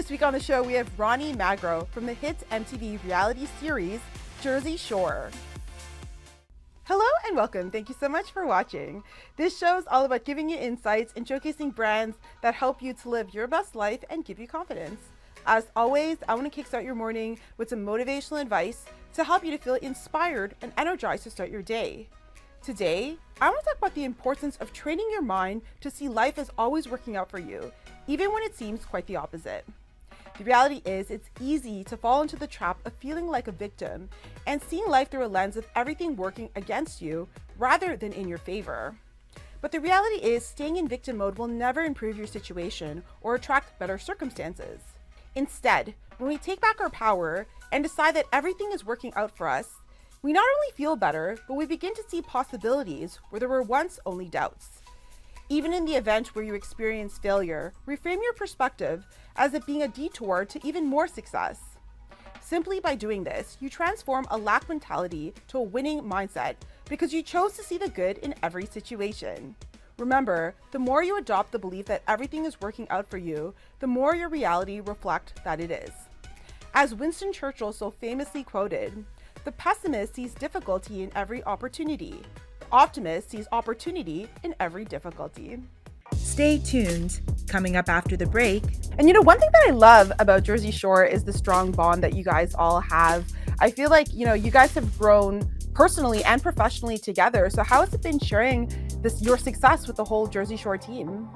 This week on the show, we have Ronnie Magro from the hit MTV reality series, Jersey Shore. Hello and welcome. Thank you so much for watching. This show is all about giving you insights and showcasing brands that help you to live your best life and give you confidence. As always, I want to kickstart your morning with some motivational advice to help you to feel inspired and energized to start your day. Today, I want to talk about the importance of training your mind to see life as always working out for you, even when it seems quite the opposite. The reality is, it's easy to fall into the trap of feeling like a victim and seeing life through a lens of everything working against you rather than in your favor. But the reality is, staying in victim mode will never improve your situation or attract better circumstances. Instead, when we take back our power and decide that everything is working out for us, we not only feel better, but we begin to see possibilities where there were once only doubts. Even in the event where you experience failure, reframe your perspective as it being a detour to even more success. Simply by doing this, you transform a lack mentality to a winning mindset because you chose to see the good in every situation. Remember, the more you adopt the belief that everything is working out for you, the more your reality reflects that it is. As Winston Churchill so famously quoted, "The pessimist sees difficulty in every opportunity. The optimist sees opportunity in every difficulty." Stay tuned. Coming up after the break. And one thing that I love about Jersey Shore is the strong bond that you guys all have. I feel like, you guys have grown personally and professionally together. So how has it been sharing your success with the whole Jersey Shore team?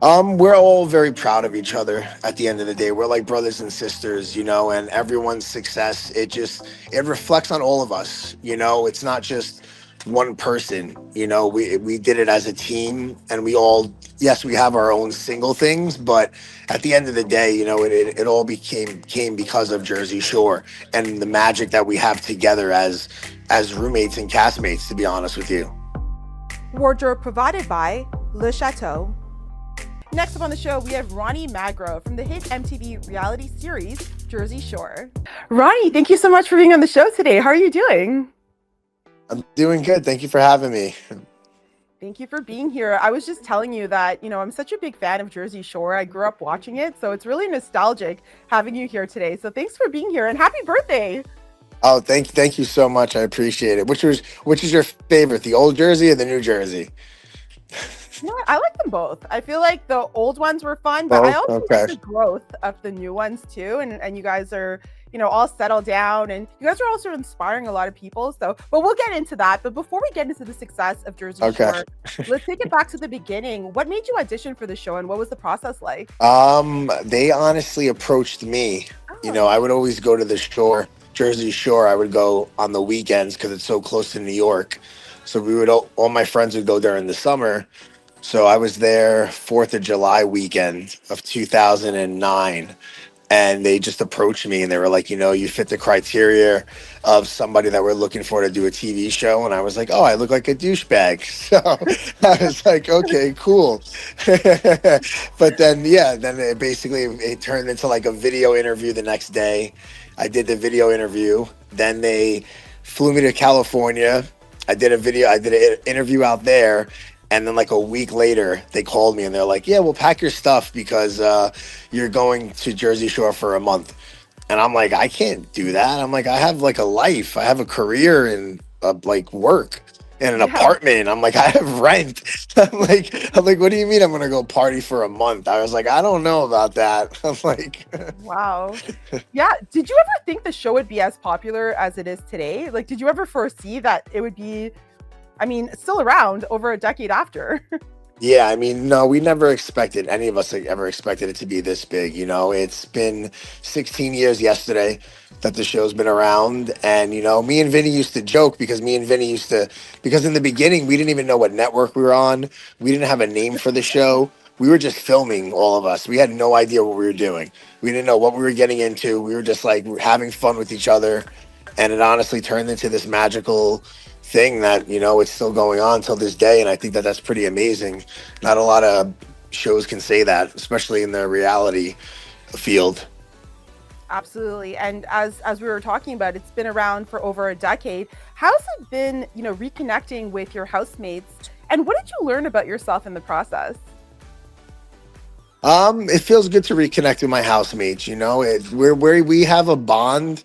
We're all very proud of each other at the end of the day. We're like brothers and sisters, and everyone's success, it reflects on all of us. It's not just one person. We did it as a team, and we all, yes, we have our own single things, but at the end of the day, it all came because of Jersey Shore and the magic that we have together as roommates and castmates, to be honest with you. Wardrobe provided by Le Chateau. Next up on the show, we have Ronnie Magro from the hit MTV reality series, Jersey Shore. Ronnie, thank you so much for being on the show today. How are you doing? I'm doing good. Thank you for having me. Thank you for being here. I was just telling you that, I'm such a big fan of Jersey Shore. I grew up watching it, so it's really nostalgic having you here today. So thanks for being here and happy birthday. Oh, thank you so much. I appreciate it. Which is your favorite, the old Jersey or the new Jersey? You know what? I like them both. I feel like the old ones were fun, but I also like the growth of the new ones too. And you guys are, all settled down, and you guys are also inspiring a lot of people. So, but we'll get into that. But before we get into the success of Jersey Shore, let's take it back to the beginning. What made you audition for the show, and what was the process like? They honestly approached me. I would always go to the shore, Jersey Shore. I would go on the weekends because it's so close to New York. So all my friends would go during the summer. So I was there 4th of July weekend of 2009, and they just approached me and they were like, you fit the criteria of somebody that we're looking for to do a TV show. And I was like, oh, I look like a douchebag. So I was like, okay, cool. But then it turned into like a video interview the next day. I did the video interview. Then they flew me to California. I did an interview out there. And then like a week later, they called me and they're like, yeah, we'll pack your stuff because you're going to Jersey Shore for a month. And I'm like, I can't do that. I'm like, I have like a life. I have a career and like work and an apartment. I'm like, I have rent. I'm like, what do you mean I'm going to go party for a month? I was like, I don't know about that. I'm like, wow. Yeah. Did you ever think the show would be as popular as it is today? Like, did you ever foresee that it would be, still around over a decade after? Yeah, no, we never expected, any of us ever expected it to be this big. It's been 16 years yesterday that the show's been around. And, me and Vinny used to joke because in the beginning, we didn't even know what network we were on. We didn't have a name for the show. We were just filming, all of us. We had no idea what we were doing. We didn't know what we were getting into. We were just like having fun with each other. And it honestly turned into this magical thing that it's still going on till this day, and I think that that's pretty amazing. Not a lot of shows can say that, especially in the reality field. Absolutely. And as we were talking about, it's been around for over a decade. How's it been, reconnecting with your housemates, and what did you learn about yourself in the process? It feels good to reconnect with my housemates. We have a bond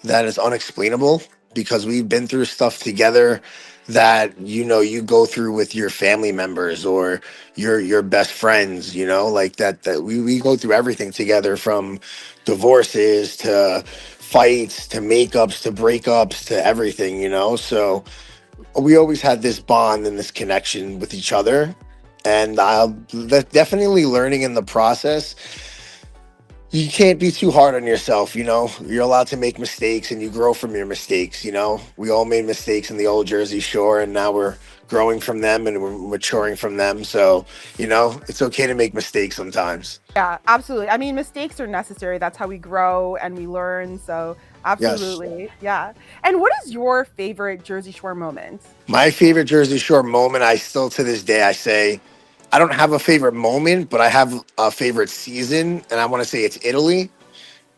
that is unexplainable because we've been through stuff together that you go through with your family members or your best friends. Like that we go through everything together, from divorces to fights to makeups to breakups to everything. So we always had this bond and this connection with each other, and definitely learning in the process. You can't be too hard on yourself. You're allowed to make mistakes, and you grow from your mistakes. We all made mistakes in the old Jersey Shore, and now we're growing from them and we're maturing from them. So it's okay to make mistakes sometimes. Yeah, absolutely. I mean, mistakes are necessary. That's how we grow and we learn. So, Yes. absolutely. Yeah. And what is your favorite Jersey Shore moment? My favorite Jersey Shore moment, I still to this day, I say, I don't have a favorite moment, but I have a favorite season, and I want to say it's Italy.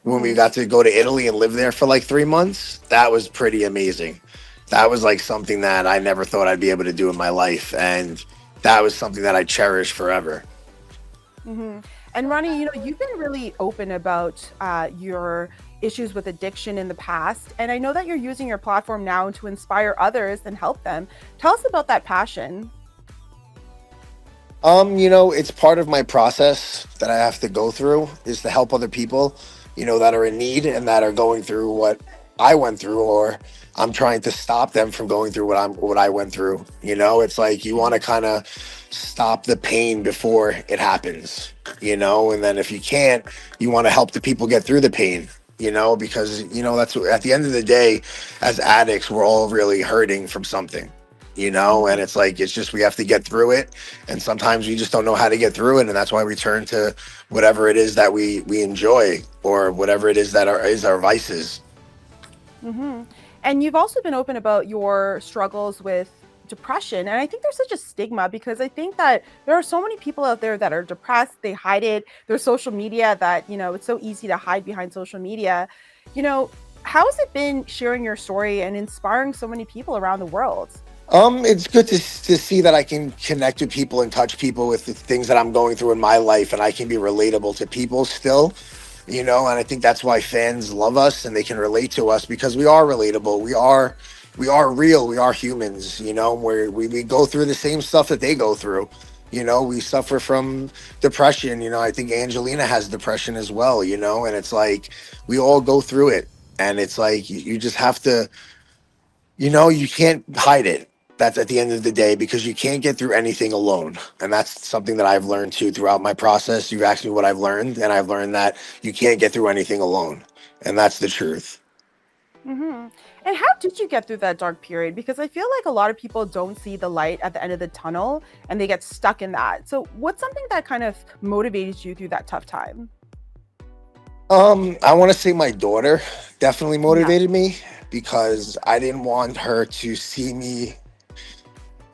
When we Hmm. got to go to Italy and live there for like 3 months, that was pretty amazing. That was like something that I never thought I'd be able to do in my life. And that was something that I cherish forever. Hmm. And Ronnie, you've been really open about your issues with addiction in the past. And I know that you're using your platform now to inspire others and help them. Tell us about that passion. It's part of my process that I have to go through is to help other people, that are in need and that are going through what I went through, or I'm trying to stop them from going through what I went through. It's like you want to kind of stop the pain before it happens, and then if you can't, you want to help the people get through the pain. Because that's at the end of the day, as addicts, we're all really hurting from something, and Hmm. it's like it's just we have to get through it, and sometimes we just don't know how to get through it, and that's why we turn to whatever it is that we enjoy, or whatever it is that is our vices. Hmm. And you've also been open about your struggles with depression. And I think there's such a stigma because I think that there are so many people out there that are depressed. They hide it. There's social media that, it's so easy to hide behind social media. You know, how has it been sharing your story and inspiring so many people around the world? It's good to see that I can connect with people and touch people with the things that I'm going through in my life, and I can be relatable to people still. And I think that's why fans love us and they can relate to us, because we are relatable. We are real. We are humans. Where we go through the same stuff that they go through. We suffer from depression. I think Angelina has depression as well. And it's like we all go through it, and it's like you just have to. You can't hide it. That's at the end of the day, because you can't get through anything alone. And that's something that I've learned too throughout my process. You've asked me what I've learned, and I've learned that you can't get through anything alone. And that's the truth. Hmm. And how did you get through that dark period? Because I feel like a lot of people don't see the light at the end of the tunnel and they get stuck in that. So, what's something that kind of motivated you through that tough time? I want to say my daughter definitely Yeah. motivated me, because I didn't want her to see me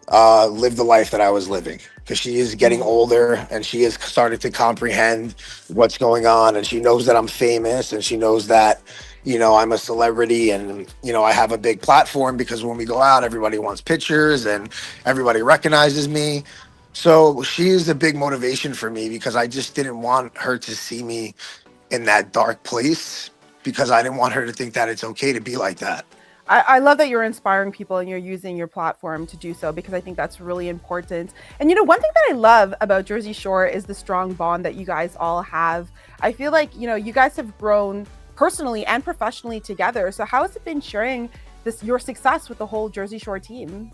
live the life that I was living, because she is getting Mhm. older and she is starting to comprehend what's going on, and she knows that I'm famous, and she knows that I'm a celebrity, and I have a big platform, because when we go out everybody wants pictures and everybody recognizes me. So she is a big motivation for me, because I just didn't want her to see me in that dark place, because I didn't want her to think that it's okay to be like that. I love that you're inspiring people and you're using your platform to do so because I think that's really important. And one thing that I love about Jersey Shore is the strong bond that you guys all have. I feel like, you guys have grown personally and professionally together. So how has it been sharing this your success with the whole Jersey Shore team?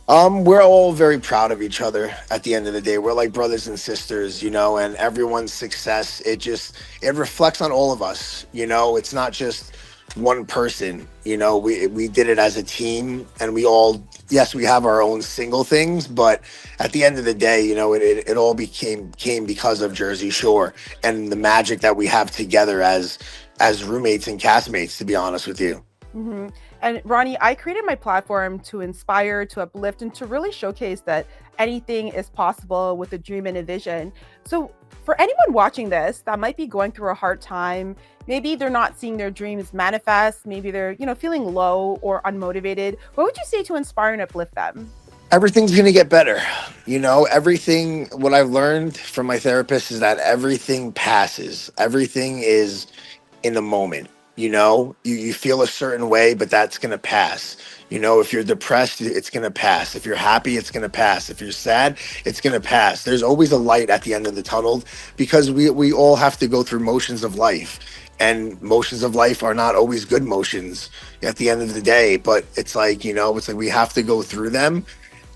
We're all very proud of each other at the end of the day. We're like brothers and sisters, and everyone's success, it reflects on all of us. It's not just one person. We did it as a team, and we all, yes, we have our own single things, but at the end of the day, it all came because of Jersey Shore and the magic that we have together as roommates and castmates, to be honest with you. Hmm. And Ronnie, I created my platform to inspire, to uplift, and to really showcase that anything is possible with a dream and a vision. So, for anyone watching this that might be going through a hard time, maybe they're not seeing their dreams manifest, maybe they're, feeling low or unmotivated, what would you say to inspire and uplift them? Everything's going to get better. Everything, what I've learned from my therapist is that everything passes. Everything is in the moment. You feel a certain way, but that's going to pass. If you're depressed, it's going to pass. If you're happy, it's going to pass. If you're sad, it's going to pass. There's always a light at the end of the tunnel, because we all have to go through motions of life, and motions of life are not always good motions at the end of the day, but it's like we have to go through them,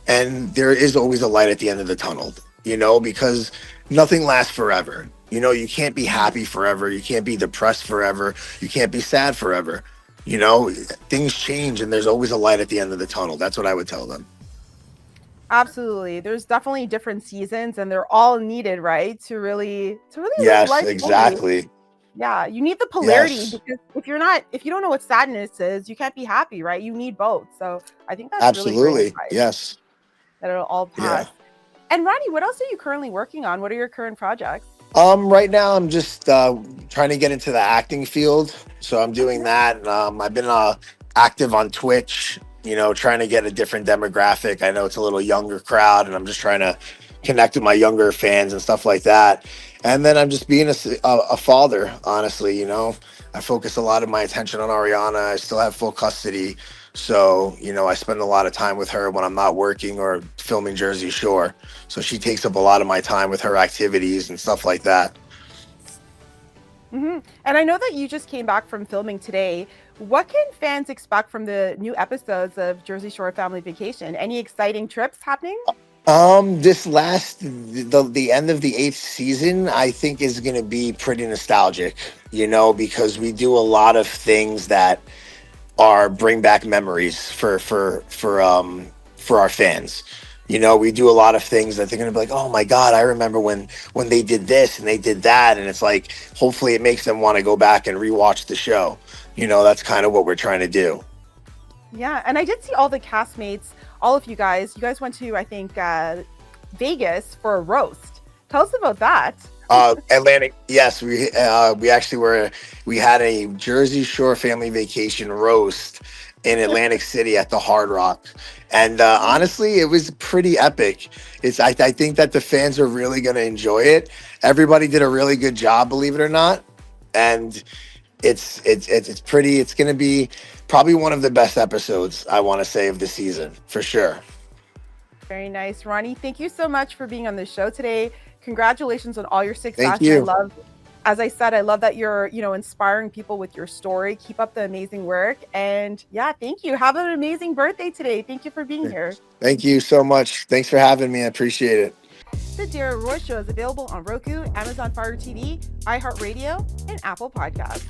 and there is always a light at the end of the tunnel, because nothing lasts forever. You can't be happy forever. You can't be depressed forever. You can't be sad forever. Things change, and there's always a light at the end of the tunnel. That's what I would tell them. Absolutely. There's definitely different seasons and they're all needed, right? To really live Yes, life fully. exactly. Yeah, you need the polarity Yes, because if you don't know what sadness is, you can't be happy, right? You need both. So I think that's really great absolutely. advice Yes. that it'll all Yeah. pass. And Ronnie, what else are you currently working on? What are your current projects? Right now I'm just trying to get into the acting field, so I'm doing Okay. that. I've been active on Twitch, trying to get a different demographic. I know it's a little younger crowd, and I'm just trying to connect with my younger fans and stuff like that. And then I'm just being a father, honestly. I focus a lot of my attention on Ariana. I still have full custody, so I spend a lot of time with her when I'm not working or filming Jersey Shore. So she takes up a lot of my time with her activities and stuff like that. And I know that you just came back from filming today. What can fans expect from the new episodes of Jersey Shore Family Vacation? Any exciting trips happening? This last the end of the eighth season, I think, is going to be pretty nostalgic. Because we do a lot of things that are bring back memories for our fans. We do a lot of things that they're going to be like, oh my god, I remember when they did this and they did that, and it's like, hopefully it makes them want to go back and rewatch the show. That's kind of what we're trying to do. Yeah, and I did see all the castmates, all of you guys. You guys went to, I think, Vegas for a roast. Tell us about that. Atlantic, yes, we actually we had a Jersey Shore family vacation roast in Atlantic City at the Hard Rock, and honestly, it was pretty epic. I think that the fans are really going to enjoy it. Everybody did a really good job, believe it or not, and it's going to be probably one of the best episodes, I want to say, of the season for sure. Very nice, Ronnie. Thank you so much for being on the show today. Congratulations on all your Thank success. And I you. love, as I said, I love that you're, inspiring people with your story. Keep up the amazing work. And yeah, thank you. Have an amazing birthday today. Thank you for being here. Thank you so much. Thanks for having me. I appreciate it. The Darriel Roy Show is available on Roku, Amazon Fire TV, iHeartRadio, and Apple Podcasts.